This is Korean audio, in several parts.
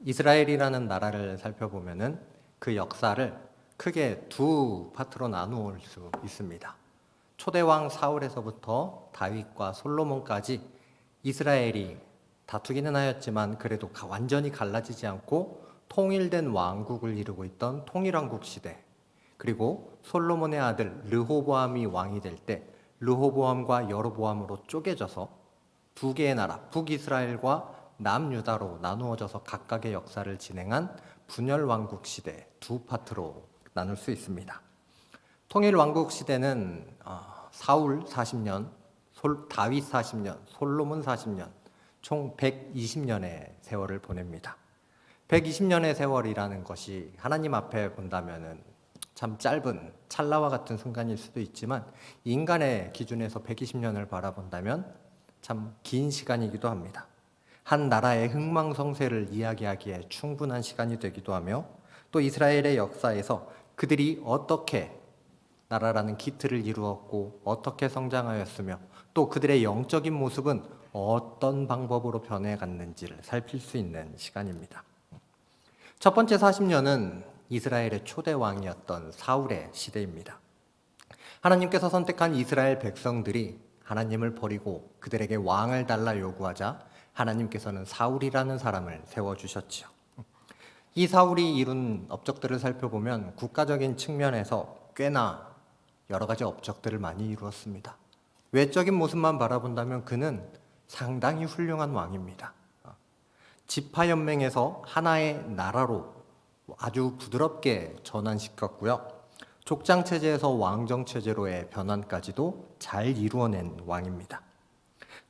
이스라엘이라는 나라를 살펴보면은 그 역사를 크게 두 파트로 나누어 수 있습니다. 초대왕 사울에서부터 다윗과 솔로몬까지 이스라엘이 다투기는 하였지만 그래도 완전히 갈라지지 않고 통일된 왕국을 이루고 있던 통일왕국 시대, 그리고 솔로몬의 아들 르호보암이 왕이 될 때 르호보암과 여로보암으로 쪼개져서 두 개의 나라, 북이스라엘과 남유다로 나누어져서 각각의 역사를 진행한 분열왕국 시대 두 파트로 나눌 수 있습니다. 통일왕국 시대는 사울 40년, 다윗 40년, 솔로몬 40년, 총 120년의 세월을 보냅니다. 120년의 세월이라는 것이 하나님 앞에 본다면은 참 짧은 찰나와 같은 순간일 수도 있지만 인간의 기준에서 120년을 바라본다면 참 긴 시간이기도 합니다. 한 나라의 흥망성쇠를 이야기하기에 충분한 시간이 되기도 하며 또 이스라엘의 역사에서 그들이 어떻게 나라라는 기틀을 이루었고 어떻게 성장하였으며 또 그들의 영적인 모습은 어떤 방법으로 변해갔는지를 살필 수 있는 시간입니다. 첫 번째 40년은 이스라엘의 초대 왕이었던 사울의 시대입니다. 하나님께서 선택한 이스라엘 백성들이 하나님을 버리고 그들에게 왕을 달라 요구하자 하나님께서는 사울이라는 사람을 세워주셨지요. 이 사울이 이룬 업적들을 살펴보면 국가적인 측면에서 꽤나 여러 가지 업적들을 많이 이루었습니다. 외적인 모습만 바라본다면 그는 상당히 훌륭한 왕입니다. 지파연맹에서 하나의 나라로 아주 부드럽게 전환시켰고요. 족장체제에서 왕정체제로의 변환까지도 잘 이루어낸 왕입니다.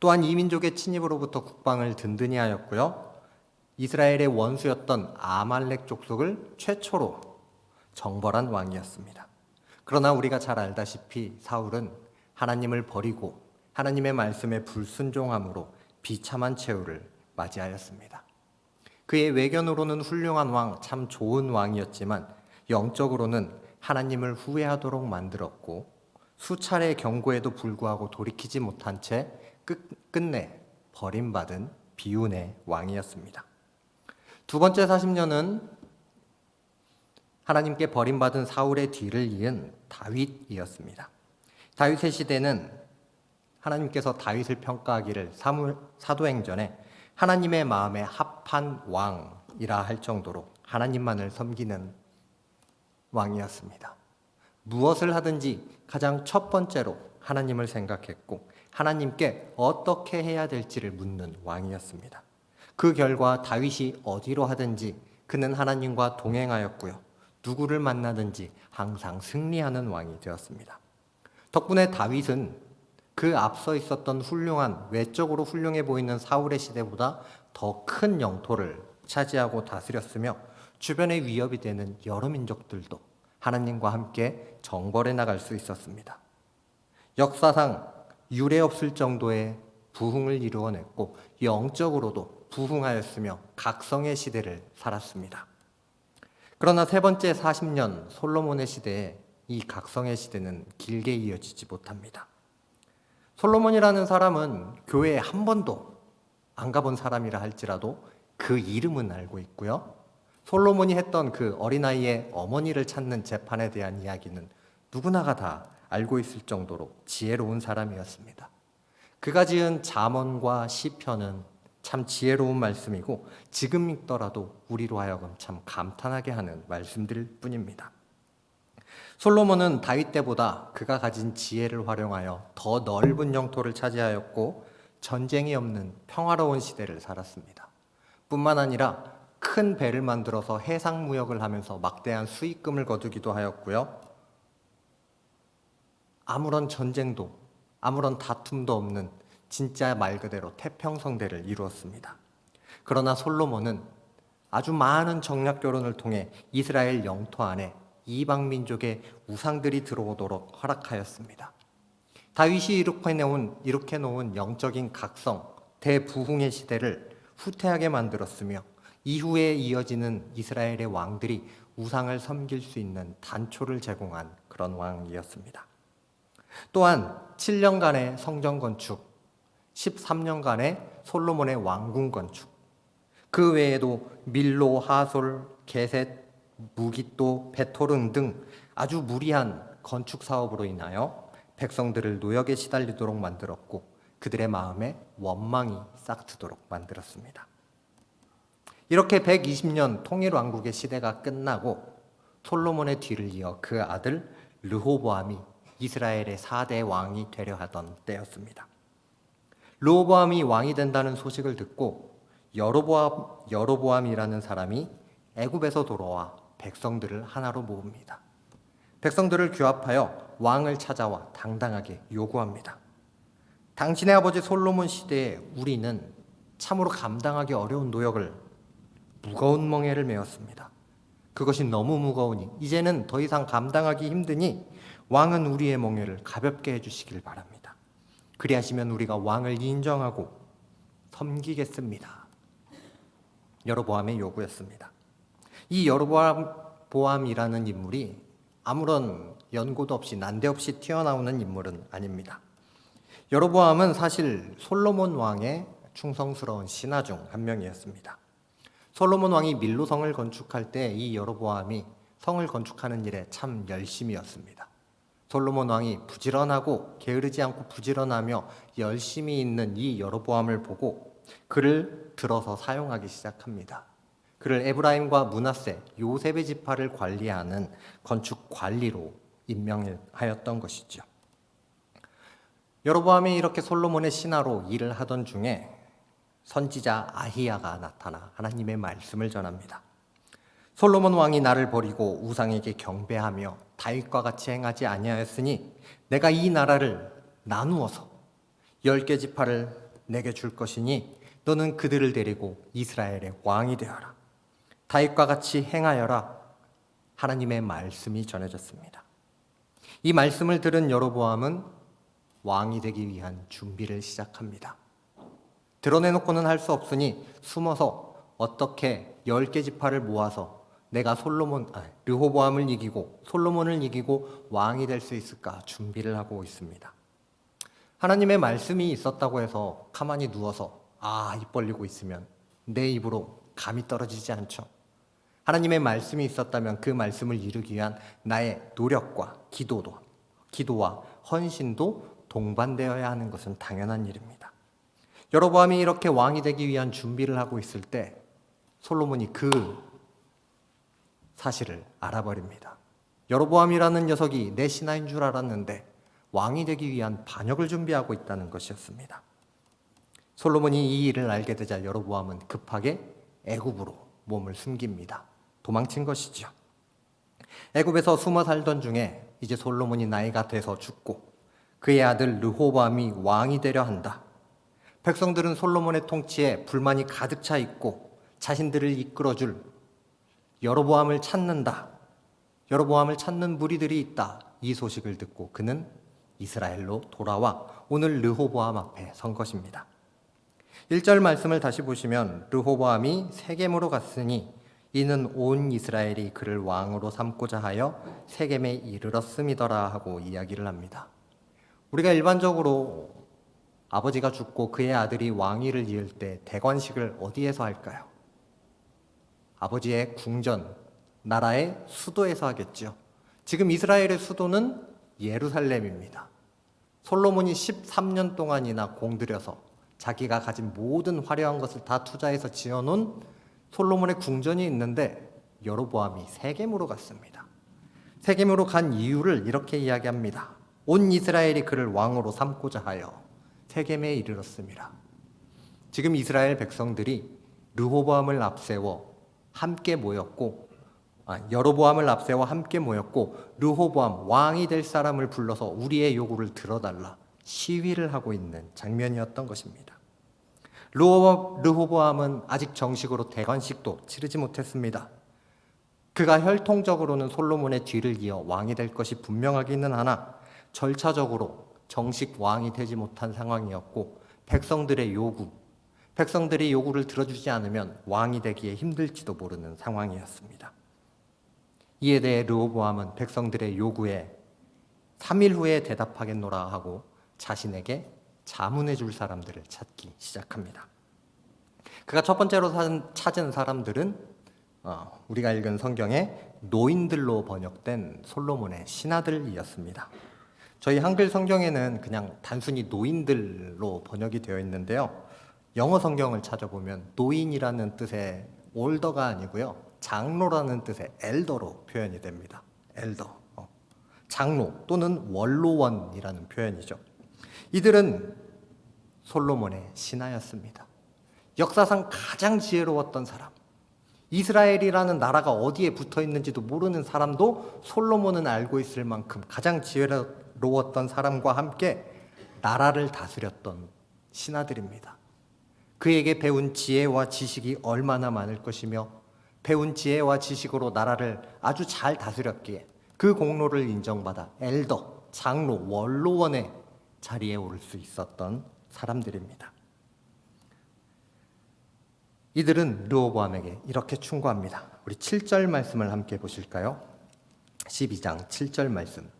또한 이민족의 침입으로부터 국방을 든든히 하였고요. 이스라엘의 원수였던 아말렉 족속을 최초로 정벌한 왕이었습니다. 그러나 우리가 잘 알다시피 사울은 하나님을 버리고 하나님의 말씀에 불순종함으로 비참한 최후를 맞이하였습니다. 그의 외견으로는 훌륭한 왕, 참 좋은 왕이었지만 영적으로는 하나님을 후회하도록 만들었고 수차례 경고에도 불구하고 돌이키지 못한 채 끝내 버림받은 비운의 왕이었습니다. 두 번째 40년은 하나님께 버림받은 사울의 뒤를 이은 다윗이었습니다. 다윗의 시대는 하나님께서 다윗을 평가하기를 사도행전에 하나님의 마음에 합한 왕이라 할 정도로 하나님만을 섬기는 왕이었습니다. 무엇을 하든지 가장 첫 번째로 하나님을 생각했고 하나님께 어떻게 해야 될지를 묻는 왕이었습니다. 그 결과 다윗이 어디로 하든지 그는 하나님과 동행하였고요. 누구를 만나든지 항상 승리하는 왕이 되었습니다. 덕분에 다윗은 그 앞서 있었던 외적으로 훌륭해 보이는 사울의 시대보다 더 큰 영토를 차지하고 다스렸으며 주변에 위협이 되는 여러 민족들도 하나님과 함께 정벌해 나갈 수 있었습니다. 역사상 유례 없을 정도의 부흥을 이루어냈고 영적으로도 부흥하였으며 각성의 시대를 살았습니다. 그러나 세 번째 40년 솔로몬의 시대에 이 각성의 시대는 길게 이어지지 못합니다. 솔로몬이라는 사람은 교회에 한 번도 안 가본 사람이라 할지라도 그 이름은 알고 있고요. 솔로몬이 했던 그 어린아이의 어머니를 찾는 재판에 대한 이야기는 누구나가 다 알고 있을 정도로 지혜로운 사람이었습니다. 그가 지은 잠언과 시편은 참 지혜로운 말씀이고 지금 읽더라도 우리로 하여금 참 감탄하게 하는 말씀들일 뿐입니다. 솔로몬은 다윗 때보다 그가 가진 지혜를 활용하여 더 넓은 영토를 차지하였고 전쟁이 없는 평화로운 시대를 살았습니다. 뿐만 아니라 큰 배를 만들어서 해상 무역을 하면서 막대한 수익금을 거두기도 하였고요. 아무런 전쟁도 아무런 다툼도 없는 진짜 말 그대로 태평성대를 이루었습니다. 그러나 솔로몬은 아주 많은 정략 결혼을 통해 이스라엘 영토 안에 이방 민족의 우상들이 들어오도록 허락하였습니다. 다윗이 이렇게 놓은 영적인 각성, 대부흥의 시대를 후퇴하게 만들었으며 이후에 이어지는 이스라엘의 왕들이 우상을 섬길 수 있는 단초를 제공한 그런 왕이었습니다. 또한 7년간의 성전 건축, 13년간의 솔로몬의 왕궁 건축, 그 외에도 밀로, 하솔, 게셋, 무깃도, 베토른 등 아주 무리한 건축 사업으로 인하여 백성들을 노역에 시달리도록 만들었고 그들의 마음에 원망이 싹트도록 만들었습니다. 이렇게 120년 통일왕국의 시대가 끝나고 솔로몬의 뒤를 이어 그 아들 르호보암이 이스라엘의 4대 왕이 되려 하던 때였습니다. 르호보암이 왕이 된다는 소식을 듣고 여로보암이라는 사람이 애굽에서 돌아와 백성들을 하나로 모읍니다. 백성들을 규합하여 왕을 찾아와 당당하게 요구합니다. 당신의 아버지 솔로몬 시대에 우리는 참으로 감당하기 어려운 노역을 무거운 멍에를 메었습니다. 그것이 너무 무거우니 이제는 더 이상 감당하기 힘드니 왕은 우리의 멍에를 가볍게 해주시길 바랍니다. 그리하시면 우리가 왕을 인정하고 섬기겠습니다. 여로보암의 요구였습니다. 이 여로보암이라는 인물이 아무런 연고도 없이 난데없이 튀어나오는 인물은 아닙니다. 여로보암은 사실 솔로몬 왕의 충성스러운 신하 중 한 명이었습니다. 솔로몬 왕이 밀로 성을 건축할 때 이 여로보암이 성을 건축하는 일에 참 열심이었습니다. 솔로몬 왕이 부지런하고 게으르지 않고 부지런하며 열심히 있는 이 여로보암을 보고 그를 들어서 사용하기 시작합니다. 그를 에브라임과 므낫세, 요셉의 지파를 관리하는 건축 관리로 임명하였던 것이죠. 여로보암이 이렇게 솔로몬의 신하로 일을 하던 중에 선지자 아히야가 나타나 하나님의 말씀을 전합니다. 솔로몬 왕이 나를 버리고 우상에게 경배하며 다윗과 같이 행하지 아니하였으니 내가 이 나라를 나누어서 10개 지파를 내게 줄 것이니 너는 그들을 데리고 이스라엘의 왕이 되어라. 다윗과 같이 행하여라. 하나님의 말씀이 전해졌습니다. 이 말씀을 들은 여로보암은 왕이 되기 위한 준비를 시작합니다. 드러내놓고는 할 수 없으니 숨어서 어떻게 10개 지파를 모아서 내가 르호보암을 이기고 솔로몬을 이기고 왕이 될 수 있을까 준비를 하고 있습니다. 하나님의 말씀이 있었다고 해서 가만히 누워서 입 벌리고 있으면 내 입으로 감이 떨어지지 않죠. 하나님의 말씀이 있었다면 그 말씀을 이루기 위한 나의 노력과 기도와 헌신도 동반되어야 하는 것은 당연한 일입니다. 여로보암이 이렇게 왕이 되기 위한 준비를 하고 있을 때 솔로몬이 그 사실을 알아버립니다. 여로보암이라는 녀석이 내 신하인 줄 알았는데 왕이 되기 위한 반역을 준비하고 있다는 것이었습니다. 솔로몬이 이 일을 알게 되자 여로보암은 급하게 애굽으로 몸을 숨깁니다. 도망친 것이죠. 애굽에서 숨어 살던 중에 이제 솔로몬이 나이가 돼서 죽고 그의 아들 르호보암이 왕이 되려 한다. 백성들은 솔로몬의 통치에 불만이 가득 차 있고 자신들을 이끌어줄 여로보암을 찾는다. 여로보암을 찾는 무리들이 있다. 이 소식을 듣고 그는 이스라엘로 돌아와 오늘 르호보암 앞에 선 것입니다. 1절 말씀을 다시 보시면 르호보암이 세겜으로 갔으니 이는 온 이스라엘이 그를 왕으로 삼고자 하여 세겜에 이르렀음이더라 하고 이야기를 합니다. 우리가 일반적으로 아버지가 죽고 그의 아들이 왕위를 이을 때 대관식을 어디에서 할까요? 아버지의 궁전, 나라의 수도에서 하겠죠. 지금 이스라엘의 수도는 예루살렘입니다. 솔로몬이 13년 동안이나 공들여서 자기가 가진 모든 화려한 것을 다 투자해서 지어놓은 솔로몬의 궁전이 있는데 여로보암이 세겜으로 갔습니다. 세겜으로 간 이유를 이렇게 이야기합니다. 온 이스라엘이 그를 왕으로 삼고자 하여 세겜에 이르렀습니다. 지금 이스라엘 백성들이 르호보암을 앞세워 함께 모였고 여로보암을 앞세워 함께 모였고 르호보암 왕이 될 사람을 불러서 우리의 요구를 들어달라 시위를 하고 있는 장면이었던 것입니다. 르호보암은 아직 정식으로 대관식도 치르지 못했습니다. 그가 혈통적으로는 솔로몬의 뒤를 이어 왕이 될 것이 분명하기는 하나 절차적으로 정식 왕이 되지 못한 상황이었고 백성들의 요구를 들어주지 않으면 왕이 되기에 힘들지도 모르는 상황이었습니다. 이에 대해 르호보암은 백성들의 요구에 3일 후에 대답하겠노라 하고 자신에게 자문해 줄 사람들을 찾기 시작합니다. 그가 첫 번째로 찾은 사람들은 우리가 읽은 성경에 노인들로 번역된 솔로몬의 신하들이었습니다. 저희 한글 성경에는 그냥 단순히 노인들로 번역이 되어 있는데요. 영어 성경을 찾아보면 노인이라는 뜻의 올더가 아니고요. 장로라는 뜻의 엘더로 표현이 됩니다. 엘더. 장로 또는 원로원이라는 표현이죠. 이들은 솔로몬의 신하였습니다. 역사상 가장 지혜로웠던 사람, 이스라엘이라는 나라가 어디에 붙어 있는지도 모르는 사람도 솔로몬은 알고 있을 만큼 가장 지혜로웠던 사람과 함께 나라를 다스렸던 신하들입니다. 그에게 배운 지혜와 지식이 얼마나 많을 것이며 배운 지혜와 지식으로 나라를 아주 잘 다스렸기에 그 공로를 인정받아 엘더, 장로, 원로원의 자리에 오를 수 있었던 사람들입니다. 이들은 르호보암에게 이렇게 충고합니다. 우리 7절 말씀을 함께 보실까요? 12장 7절 말씀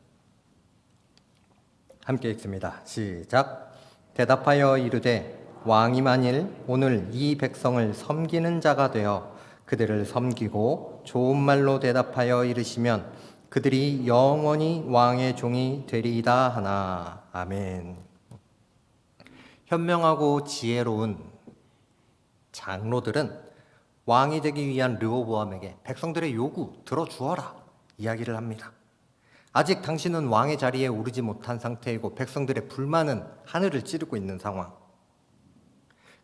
함께 읽습니다. 시작. 대답하여 이르되 왕이 만일 오늘 이 백성을 섬기는 자가 되어 그들을 섬기고 좋은 말로 대답하여 이르시면 그들이 영원히 왕의 종이 되리이다 하나. 아멘. 현명하고 지혜로운 장로들은 왕이 되기 위한 르호보암에게 백성들의 요구 들어주어라 이야기를 합니다. 아직 당신은 왕의 자리에 오르지 못한 상태이고 백성들의 불만은 하늘을 찌르고 있는 상황.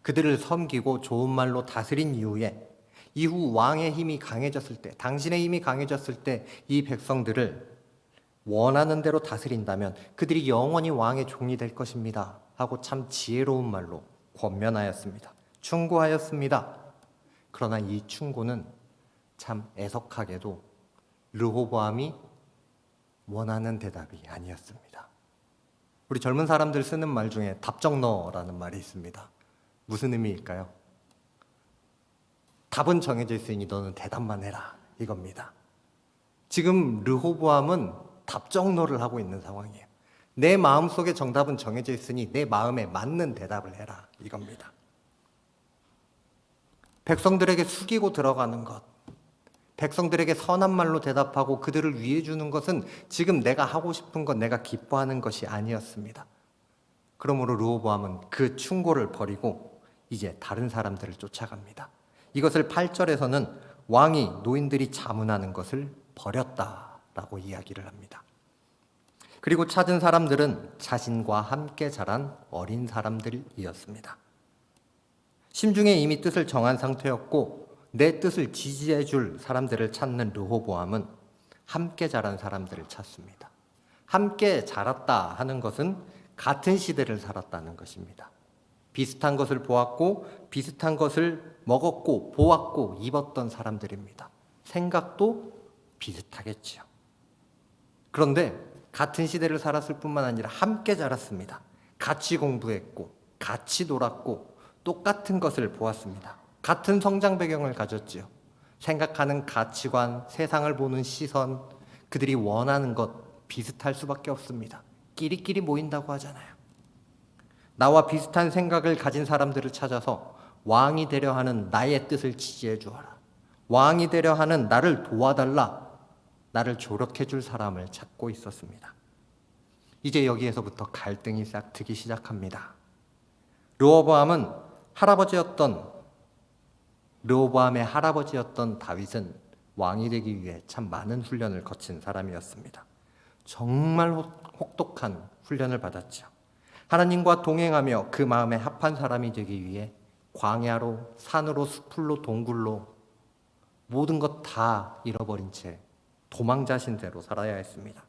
그들을 섬기고 좋은 말로 다스린 이후에 이후 왕의 힘이 강해졌을 때, 당신의 힘이 강해졌을 때 이 백성들을 원하는 대로 다스린다면 그들이 영원히 왕의 종이 될 것입니다 하고 참 지혜로운 말로 권면하였습니다. 충고하였습니다. 그러나 이 충고는 참 애석하게도 르호보암이 원하는 대답이 아니었습니다. 우리 젊은 사람들 쓰는 말 중에 답정너라는 말이 있습니다. 무슨 의미일까요? 답은 정해져 있으니 너는 대답만 해라 이겁니다. 지금 르호보암은 답정너를 하고 있는 상황이에요. 내 마음속에 정답은 정해져 있으니 내 마음에 맞는 대답을 해라 이겁니다. 백성들에게 숙이고 들어가는 것, 백성들에게 선한 말로 대답하고 그들을 위해 주는 것은 지금 내가 하고 싶은 것, 내가 기뻐하는 것이 아니었습니다. 그러므로 르호보암은 그 충고를 버리고 이제 다른 사람들을 쫓아갑니다. 이것을 8절에서는 왕이 노인들이 자문하는 것을 버렸다라고 이야기를 합니다. 그리고 찾은 사람들은 자신과 함께 자란 어린 사람들이었습니다. 심중에 이미 뜻을 정한 상태였고 내 뜻을 지지해 줄 사람들을 찾는 르호보암은 함께 자란 사람들을 찾습니다. 함께 자랐다 하는 것은 같은 시대를 살았다는 것입니다. 비슷한 것을 보았고 비슷한 것을 먹었고 보았고 입었던 사람들입니다. 생각도 비슷하겠지요. 그런데 같은 시대를 살았을 뿐만 아니라 함께 자랐습니다. 같이 공부했고 같이 놀았고 똑같은 것을 보았습니다. 같은 성장 배경을 가졌지요. 생각하는 가치관, 세상을 보는 시선, 그들이 원하는 것 비슷할 수밖에 없습니다. 끼리끼리 모인다고 하잖아요. 나와 비슷한 생각을 가진 사람들을 찾아서 왕이 되려 하는 나의 뜻을 지지해 주어라. 왕이 되려 하는 나를 도와달라. 나를 조력해 줄 사람을 찾고 있었습니다. 이제 여기에서부터 갈등이 싹 트기 시작합니다. 르호보암의 할아버지였던 다윗은 왕이 되기 위해 참 많은 훈련을 거친 사람이었습니다. 정말 혹독한 훈련을 받았죠. 하나님과 동행하며 그 마음에 합한 사람이 되기 위해 광야로, 산으로, 숲으로, 동굴로 모든 것 다 잃어버린 채 도망자신 대로 살아야 했습니다.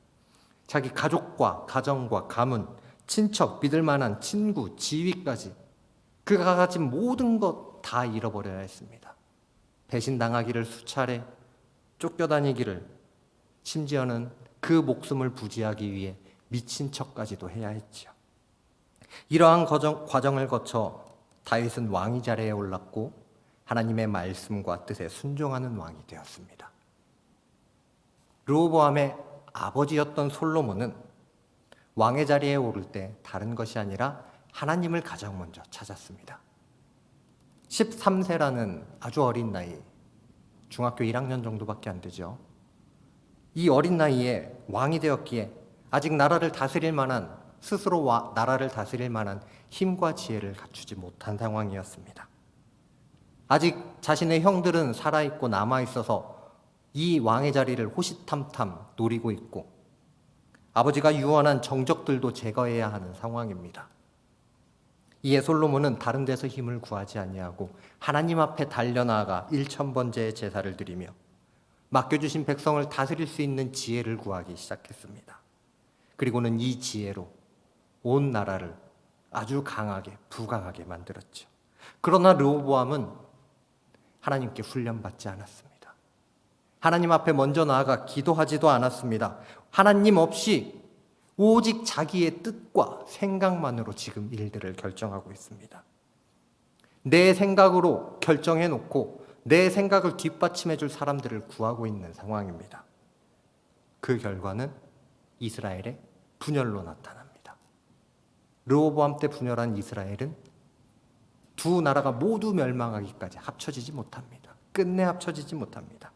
자기 가족과 가정과 가문, 친척, 믿을 만한 친구, 지위까지 그가 가진 모든 것 다 잃어버려야 했습니다. 배신당하기를 수차례, 쫓겨다니기를, 심지어는 그 목숨을 부지하기 위해 미친 척까지도 해야 했지요. 이러한 과정을 거쳐 다윗은 왕위 자리에 올랐고 하나님의 말씀과 뜻에 순종하는 왕이 되었습니다. 르호보암의 아버지였던 솔로몬은 왕의 자리에 오를 때 다른 것이 아니라 하나님을 가장 먼저 찾았습니다. 13세라는 아주 어린 나이, 중학교 1학년 정도밖에 안 되죠. 이 어린 나이에 왕이 되었기에 아직 나라를 다스릴 만한, 스스로 나라를 다스릴 만한 힘과 지혜를 갖추지 못한 상황이었습니다. 아직 자신의 형들은 살아있고 남아있어서 이 왕의 자리를 호시탐탐 노리고 있고, 아버지가 유언한 정적들도 제거해야 하는 상황입니다. 이에 솔로몬은 다른 데서 힘을 구하지 아니하고 하나님 앞에 달려나가 1000번째의 제사를 드리며 맡겨주신 백성을 다스릴 수 있는 지혜를 구하기 시작했습니다. 그리고는 이 지혜로 온 나라를 아주 강하게, 부강하게 만들었죠. 그러나 르호보암은 하나님께 훈련받지 않았습니다. 하나님 앞에 먼저 나아가 기도하지도 않았습니다. 하나님 없이 오직 자기의 뜻과 생각만으로 지금 일들을 결정하고 있습니다. 내 생각으로 결정해놓고 내 생각을 뒷받침해 줄 사람들을 구하고 있는 상황입니다. 그 결과는 이스라엘의 분열로 나타납니다. 르호보암 때 분열한 이스라엘은 두 나라가 모두 멸망하기까지 합쳐지지 못합니다. 끝내 합쳐지지 못합니다.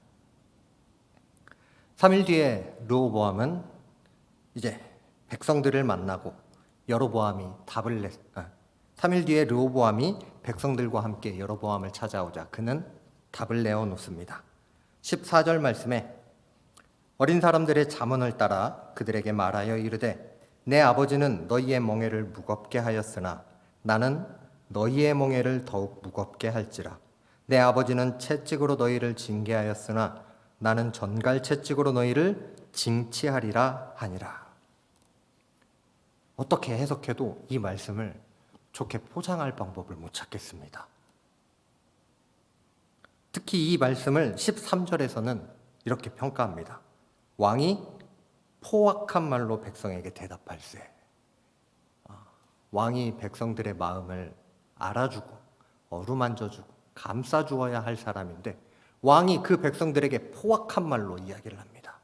3일 뒤에 르호보암은 이제 백성들을 만나고 3일 뒤에 르호보암이 백성들과 함께 여로보암을 찾아오자 그는 답을 내어 놓습니다. 14절 말씀에 어린 사람들의 잠언을 따라 그들에게 말하여 이르되 내 아버지는 너희의 멍에를 무겁게 하였으나 나는 너희의 멍에를 더욱 무겁게 할지라. 내 아버지는 채찍으로 너희를 징계하였으나 나는 전갈 채찍으로 너희를 징치하리라 하니라. 어떻게 해석해도 이 말씀을 좋게 포장할 방법을 못 찾겠습니다. 특히 이 말씀을 13절에서는 이렇게 평가합니다. 왕이 포악한 말로 백성에게 대답할세. 왕이 백성들의 마음을 알아주고 어루만져주고 감싸주어야 할 사람인데 왕이 그 백성들에게 포악한 말로 이야기를 합니다.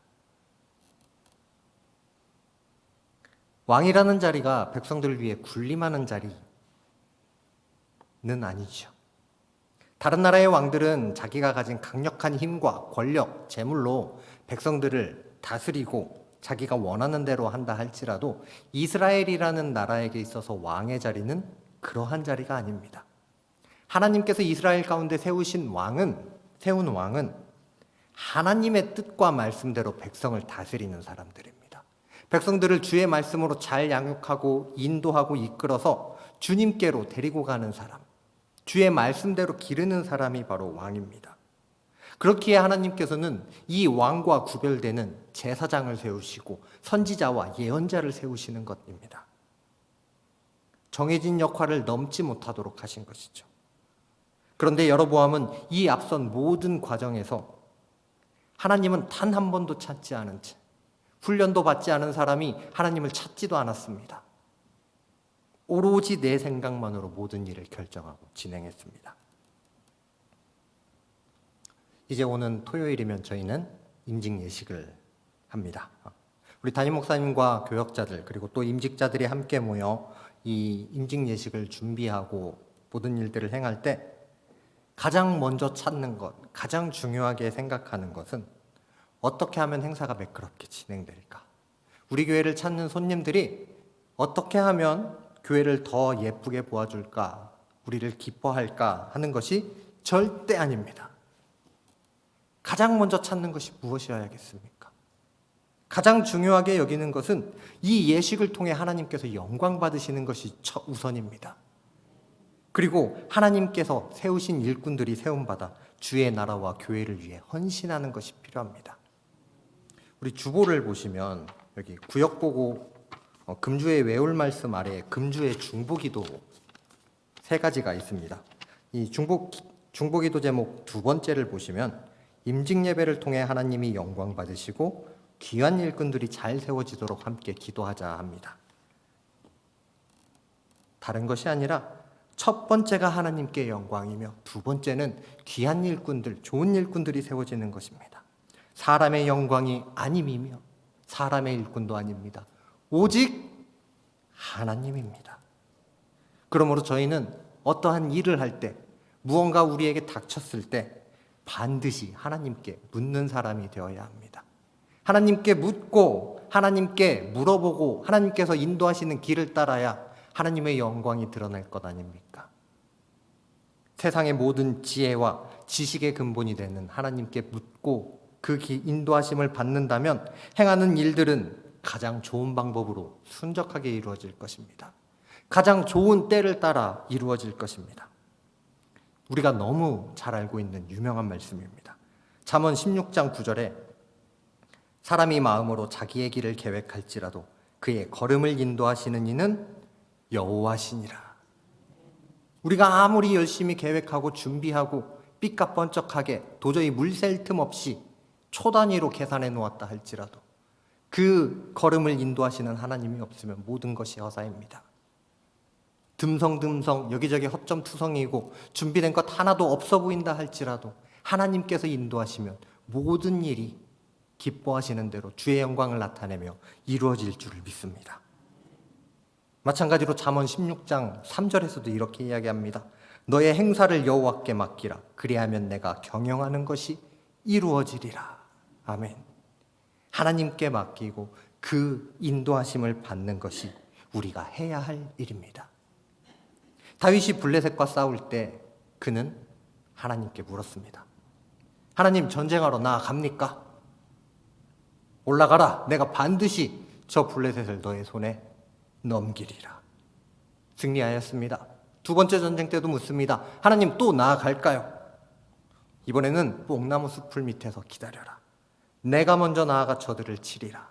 왕이라는 자리가 백성들을 위해 군림하는 자리는 아니죠. 다른 나라의 왕들은 자기가 가진 강력한 힘과 권력, 재물로 백성들을 다스리고 자기가 원하는 대로 한다 할지라도 이스라엘이라는 나라에게 있어서 왕의 자리는 그러한 자리가 아닙니다. 하나님께서 이스라엘 가운데 세운 왕은 하나님의 뜻과 말씀대로 백성을 다스리는 사람들입니다. 백성들을 주의 말씀으로 잘 양육하고 인도하고 이끌어서 주님께로 데리고 가는 사람, 주의 말씀대로 기르는 사람이 바로 왕입니다. 그렇기에 하나님께서는 이 왕과 구별되는 제사장을 세우시고 선지자와 예언자를 세우시는 것입니다. 정해진 역할을 넘지 못하도록 하신 것이죠. 그런데 여로보암은 이 앞선 모든 과정에서 하나님은 단 한 번도 찾지 않은 채 훈련도 받지 않은 사람이 하나님을 찾지도 않았습니다. 오로지 내 생각만으로 모든 일을 결정하고 진행했습니다. 이제 오는 토요일이면 저희는 임직 예식을 합니다. 우리 담임 목사님과 교역자들 그리고 또 임직자들이 함께 모여 이 임직 예식을 준비하고 모든 일들을 행할 때 가장 먼저 찾는 것, 가장 중요하게 생각하는 것은 어떻게 하면 행사가 매끄럽게 진행될까? 우리 교회를 찾는 손님들이 어떻게 하면 교회를 더 예쁘게 보아줄까? 우리를 기뻐할까? 하는 것이 절대 아닙니다. 가장 먼저 찾는 것이 무엇이어야겠습니까? 가장 중요하게 여기는 것은 이 예식을 통해 하나님께서 영광 받으시는 것이 우선입니다. 그리고 하나님께서 세우신 일꾼들이 세움받아 주의 나라와 교회를 위해 헌신하는 것이 필요합니다. 우리 주보를 보시면 여기 구역보고 금주의 외울 말씀 아래에 금주의 중보기도 3가지가 있습니다. 이 중보기도 제목 2번째를 보시면 임직 예배를 통해 하나님이 영광 받으시고 귀한 일꾼들이 잘 세워지도록 함께 기도하자 합니다. 다른 것이 아니라 첫 번째가 하나님께 영광이며 두 번째는 귀한 일꾼들, 좋은 일꾼들이 세워지는 것입니다. 사람의 영광이 아님이며 사람의 일꾼도 아닙니다. 오직 하나님입니다. 그러므로 저희는 어떠한 일을 할 때 무언가 우리에게 닥쳤을 때 반드시 하나님께 묻는 사람이 되어야 합니다. 하나님께 묻고 하나님께 물어보고 하나님께서 인도하시는 길을 따라야 하나님의 영광이 드러날 것 아닙니까? 세상의 모든 지혜와 지식의 근본이 되는 하나님께 묻고 그 인도하심을 받는다면 행하는 일들은 가장 좋은 방법으로 순적하게 이루어질 것입니다. 가장 좋은 때를 따라 이루어질 것입니다. 우리가 너무 잘 알고 있는 유명한 말씀입니다. 잠언 16장 9절에 사람이 마음으로 자기의 길을 계획할지라도 그의 걸음을 인도하시는 이는 여호와시니라. 우리가 아무리 열심히 계획하고 준비하고 삐까뻔쩍하게 도저히 물샐 틈 없이 초 단위로 계산해 놓았다 할지라도 그 걸음을 인도하시는 하나님이 없으면 모든 것이 허사입니다. 듬성듬성 여기저기 허점투성이고 준비된 것 하나도 없어 보인다 할지라도 하나님께서 인도하시면 모든 일이 기뻐하시는 대로 주의 영광을 나타내며 이루어질 줄을 믿습니다. 마찬가지로 잠언 16장 3절에서도 이렇게 이야기합니다. 너의 행사를 여호와께 맡기라. 그리하면 내가 경영하는 것이 이루어지리라. 아멘. 하나님께 맡기고 그 인도하심을 받는 것이 우리가 해야 할 일입니다. 다윗이 블레셋과 싸울 때 그는 하나님께 물었습니다. 하나님, 전쟁하러 나아갑니까? 올라가라. 내가 반드시 저 블레셋을 너의 손에 넘기리라. 승리하였습니다. 두 번째 전쟁 때도 묻습니다. 하나님, 또 나아갈까요? 이번에는 뽕나무 숲을 밑에서 기다려라. 내가 먼저 나아가 저들을 치리라.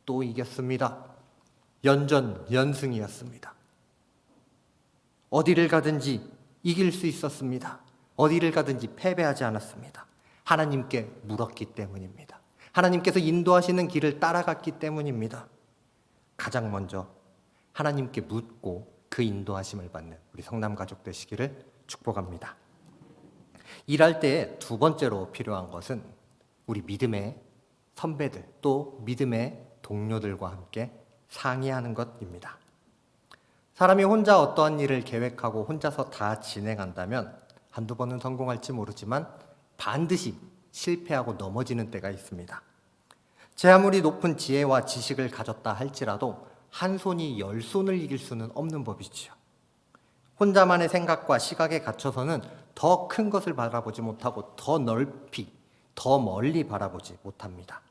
또 이겼습니다. 연전연승이었습니다. 어디를 가든지 이길 수 있었습니다. 어디를 가든지 패배하지 않았습니다. 하나님께 물었기 때문입니다. 하나님께서 인도하시는 길을 따라갔기 때문입니다. 가장 먼저 하나님께 묻고 그 인도하심을 받는 우리 성남 가족 되시기를 축복합니다. 일할 때 두 번째로 필요한 것은 우리 믿음의 선배들 또 믿음의 동료들과 함께 상의하는 것입니다. 사람이 혼자 어떠한 일을 계획하고 혼자서 다 진행한다면 한두 번은 성공할지 모르지만 반드시 실패하고 넘어지는 때가 있습니다. 제 아무리 높은 지혜와 지식을 가졌다 할지라도 한 손이 열 손을 이길 수는 없는 법이지요. 혼자만의 생각과 시각에 갇혀서는 더 큰 것을 바라보지 못하고 더 넓이, 더 멀리 바라보지 못합니다.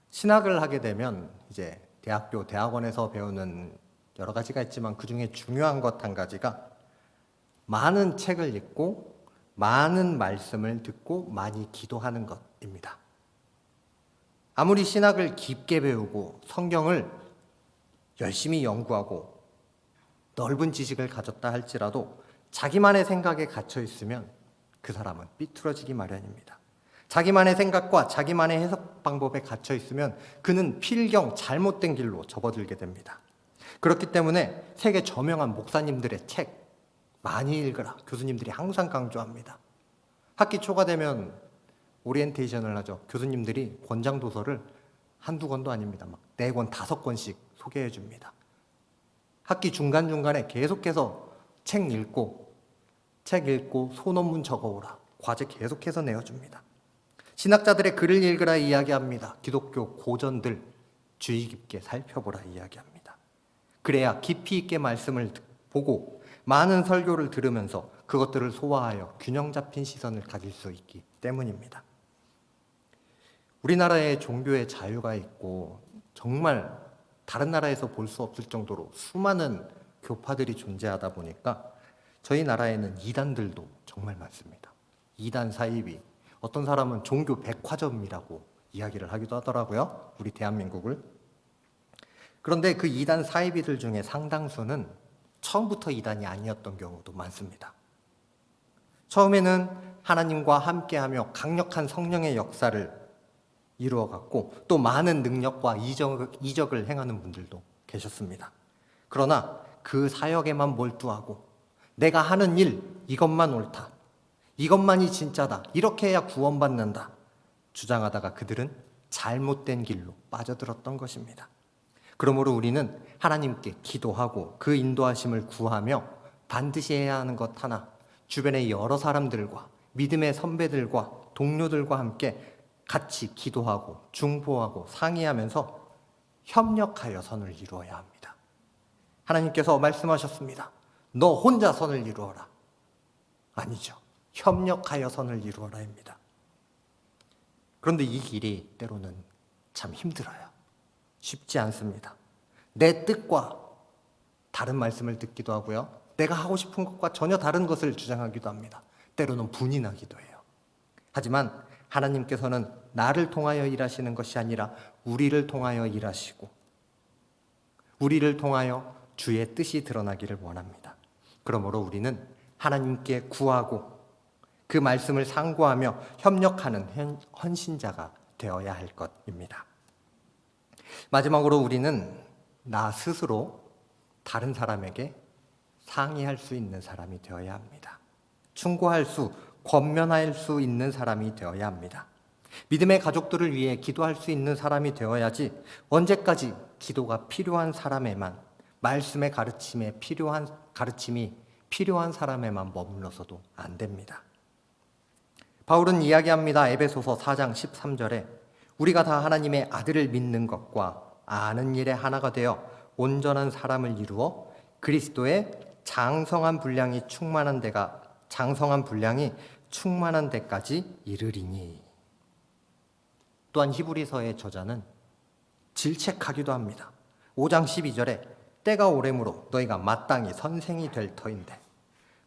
신학을 하게 되면 이제 대학원에서 배우는 여러 가지가 있지만 그 중에 중요한 것 한 가지가 많은 책을 읽고 많은 말씀을 듣고 많이 기도하는 것입니다. 아무리 신학을 깊게 배우고 성경을 열심히 연구하고 넓은 지식을 가졌다 할지라도 자기만의 생각에 갇혀 있으면 그 사람은 삐뚤어지기 마련입니다. 자기만의 생각과 자기만의 해석 방법에 갇혀 있으면 그는 필경 잘못된 길로 접어들게 됩니다. 그렇기 때문에 세계 저명한 목사님들의 책 많이 읽으라 교수님들이 항상 강조합니다. 학기 초가 되면 오리엔테이션을 하죠. 교수님들이 권장 도서를 한두 권도 아닙니다. 막 4권, 5권씩 소개해 줍니다. 학기 중간중간에 계속해서 책 읽고 소논문 적어오라. 과제 계속해서 내어줍니다. 신학자들의 글을 읽으라 이야기합니다. 기독교 고전들 주의 깊게 살펴보라 이야기합니다. 그래야 깊이 있게 말씀을 보고 많은 설교를 들으면서 그것들을 소화하여 균형 잡힌 시선을 가질 수 있기 때문입니다. 우리나라에 종교의 자유가 있고 정말 다른 나라에서 볼 수 없을 정도로 수많은 교파들이 존재하다 보니까 저희 나라에는 이단들도 정말 많습니다. 이단 사이비, 어떤 사람은 종교 백화점이라고 이야기를 하기도 하더라고요. 우리 대한민국을. 그런데 그 이단 사이비들 중에 상당수는 처음부터 이단이 아니었던 경우도 많습니다. 처음에는 하나님과 함께하며 강력한 성령의 역사를 이루어갔고 또 많은 능력과 이적을 행하는 분들도 계셨습니다. 그러나 그 사역에만 몰두하고 내가 하는 일 이것만 옳다, 이것만이 진짜다, 이렇게 해야 구원받는다 주장하다가 그들은 잘못된 길로 빠져들었던 것입니다. 그러므로 우리는 하나님께 기도하고 그 인도하심을 구하며 반드시 해야 하는 것 하나, 주변의 여러 사람들과 믿음의 선배들과 동료들과 함께 같이 기도하고 중보하고 상의하면서 협력하여 선을 이루어야 합니다. 하나님께서 말씀하셨습니다. 너 혼자 선을 이루어라. 아니죠. 협력하여 선을 이루어라입니다. 그런데 이 길이 때로는 참 힘들어요. 쉽지 않습니다. 내 뜻과 다른 말씀을 듣기도 하고요. 내가 하고 싶은 것과 전혀 다른 것을 주장하기도 합니다. 때로는 분이 나기도 해요. 하지만 하나님께서는 나를 통하여 일하시는 것이 아니라 우리를 통하여 일하시고 우리를 통하여 주의 뜻이 드러나기를 원합니다. 그러므로 우리는 하나님께 구하고 그 말씀을 상고하며 협력하는 헌신자가 되어야 할 것입니다. 마지막으로 우리는 나 스스로 다른 사람에게 상의할 수 있는 사람이 되어야 합니다. 충고할 수, 권면할 수 있는 사람이 되어야 합니다. 믿음의 가족들을 위해 기도할 수 있는 사람이 되어야지 언제까지 기도가 필요한 사람에만, 말씀의 가르침이 필요한 사람에만 머물러서도 안 됩니다. 바울은 이야기합니다. 에베소서 4장 13절에 우리가 다 하나님의 아들을 믿는 것과 아는 일에 하나가 되어 온전한 사람을 이루어 그리스도의 장성한 분량이 충만한 데까지 이르리니. 또한 히브리서의 저자는 질책하기도 합니다. 5장 12절에 때가 오래므로 너희가 마땅히 선생이 될 터인데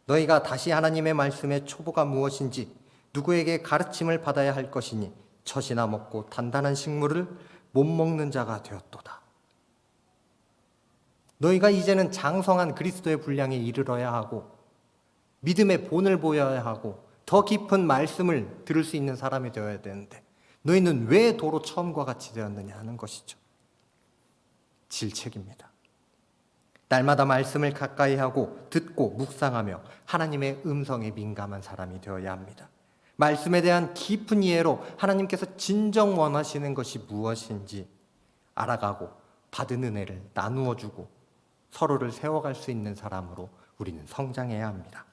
너희가 다시 하나님의 말씀의 초보가 무엇인지 누구에게 가르침을 받아야 할 것이니 젖이나 먹고 단단한 식물을 못 먹는 자가 되었도다. 너희가 이제는 장성한 그리스도의 분량에 이르러야 하고 믿음의 본을 보여야 하고 더 깊은 말씀을 들을 수 있는 사람이 되어야 되는데 너희는 왜 도로 처음과 같이 되었느냐 하는 것이죠. 질책입니다. 날마다 말씀을 가까이 하고 듣고 묵상하며 하나님의 음성에 민감한 사람이 되어야 합니다. 말씀에 대한 깊은 이해로 하나님께서 진정 원하시는 것이 무엇인지 알아가고 받은 은혜를 나누어주고 서로를 세워갈 수 있는 사람으로 우리는 성장해야 합니다.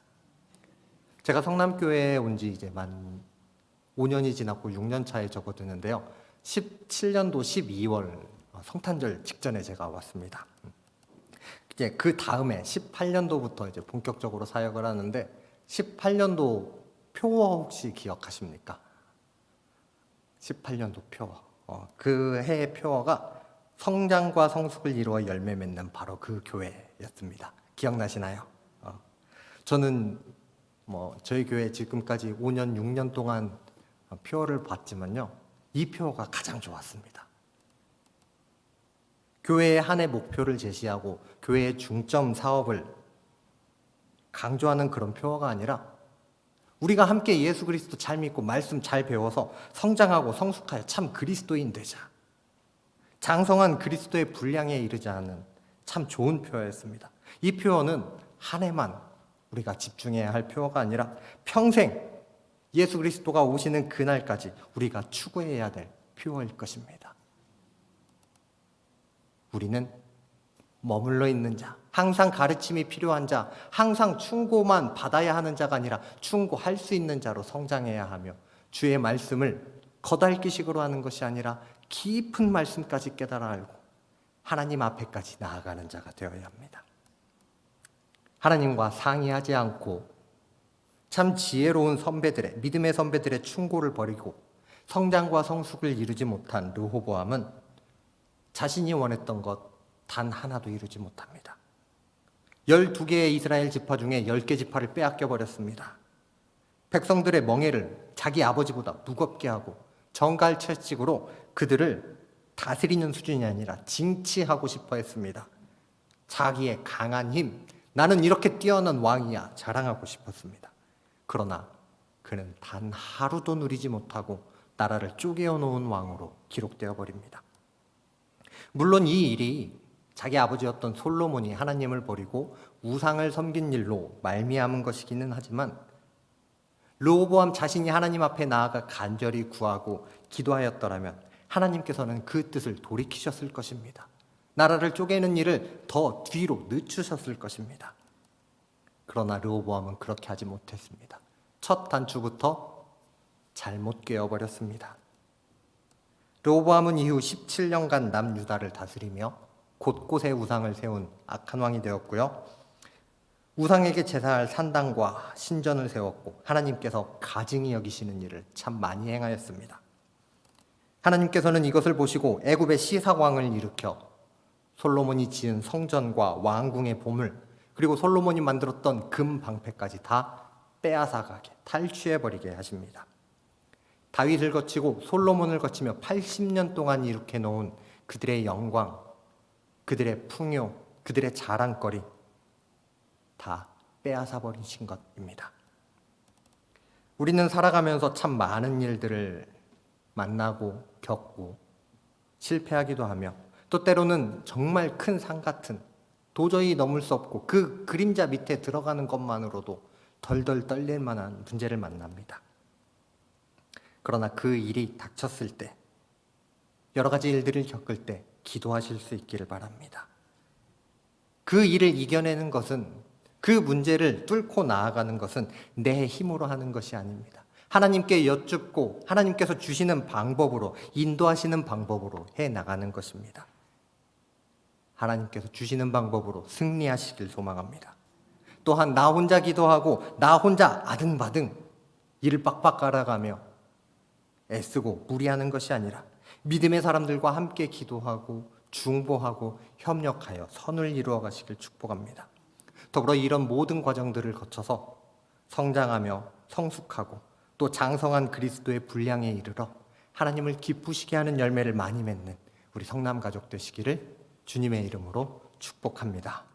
제가 성남교회에 온 지 이제 만 5년이 지났고 6년 차에 접어드는데요. 17년도 12월 성탄절 직전에 제가 왔습니다. 이제 그 다음에 18년도부터 이제 본격적으로 사역을 하는데 18년도 표어 혹시 기억하십니까? 18년도 표어. 그 해의 표어가 성장과 성숙을 이루어 열매 맺는 바로 그 교회였습니다. 기억나시나요? 저는 저희 교회 지금까지 5년, 6년 동안 표어를 봤지만요. 이 표어가 가장 좋았습니다. 교회의 한 해 목표를 제시하고 교회의 중점 사업을 강조하는 그런 표어가 아니라 우리가 함께 예수 그리스도 잘 믿고 말씀 잘 배워서 성장하고 성숙하여 참 그리스도인 되자. 장성한 그리스도의 분량에 이르자는 참 좋은 표어였습니다. 이 표어는 한 해만 우리가 집중해야 할 표어가 아니라 평생 예수 그리스도가 오시는 그날까지 우리가 추구해야 될 표어일 것입니다. 우리는 머물러 있는 자, 항상 가르침이 필요한 자, 항상 충고만 받아야 하는 자가 아니라 충고할 수 있는 자로 성장해야 하며 주의 말씀을 겉핥기식으로 하는 것이 아니라 깊은 말씀까지 깨달아 알고 하나님 앞에까지 나아가는 자가 되어야 합니다. 하나님과 상의하지 않고 참 지혜로운 선배들의, 믿음의 선배들의 충고를 버리고 성장과 성숙을 이루지 못한 르호보암은 자신이 원했던 것 단 하나도 이루지 못합니다. 12개의 이스라엘 지파 중에 10개 지파를 빼앗겨 버렸습니다. 백성들의 멍에를 자기 아버지보다 무겁게 하고 정갈채찍으로 그들을 다스리는 수준이 아니라 징치하고 싶어 했습니다. 자기의 강한 힘, 나는 이렇게 뛰어난 왕이야 자랑하고 싶었습니다. 그러나 그는 단 하루도 누리지 못하고 나라를 쪼개어 놓은 왕으로 기록되어 버립니다. 물론 이 일이 자기 아버지였던 솔로몬이 하나님을 버리고 우상을 섬긴 일로 말미암은 것이기는 하지만 르호보암 자신이 하나님 앞에 나아가 간절히 구하고 기도하였더라면 하나님께서는 그 뜻을 돌이키셨을 것입니다. 나라를 쪼개는 일을 더 뒤로 늦추셨을 것입니다. 그러나 르호보암은 그렇게 하지 못했습니다. 첫 단추부터 잘못 꿰어버렸습니다. 르호보암은 이후 17년간 남유다를 다스리며 곳곳에 우상을 세운 악한 왕이 되었고요. 우상에게 제사할 산당과 신전을 세웠고 하나님께서 가증히 여기시는 일을 참 많이 행하였습니다. 하나님께서는 이것을 보시고 애굽의 시삭왕을 일으켜 솔로몬이 지은 성전과 왕궁의 보물, 그리고 솔로몬이 만들었던 금 방패까지 다 빼앗아가게, 탈취해버리게 하십니다. 다윗을 거치고 솔로몬을 거치며 80년 동안 이룩해 놓은 그들의 영광, 그들의 풍요, 그들의 자랑거리 다 빼앗아 버리신 것입니다. 우리는 살아가면서 참 많은 일들을 만나고 겪고 실패하기도 하며 또 때로는 정말 큰 산 같은 도저히 넘을 수 없고 그 그림자 밑에 들어가는 것만으로도 덜덜 떨릴 만한 문제를 만납니다. 그러나 그 일이 닥쳤을 때, 여러 가지 일들을 겪을 때 기도하실 수 있기를 바랍니다. 그 일을 이겨내는 것은, 그 문제를 뚫고 나아가는 것은 내 힘으로 하는 것이 아닙니다. 하나님께 여쭙고 하나님께서 주시는 방법으로, 인도하시는 방법으로 해나가는 것입니다. 하나님께서 주시는 방법으로 승리하시길 소망합니다. 또한 나 혼자 기도하고 나 혼자 아등바등 일을 빡빡 깔아가며 애쓰고 무리하는 것이 아니라 믿음의 사람들과 함께 기도하고 중보하고 협력하여 선을 이루어 가시길 축복합니다. 더불어 이런 모든 과정들을 거쳐서 성장하며 성숙하고 또 장성한 그리스도의 분량에 이르러 하나님을 기쁘시게 하는 열매를 많이 맺는 우리 성남 가족 되시기를 주님의 이름으로 축복합니다.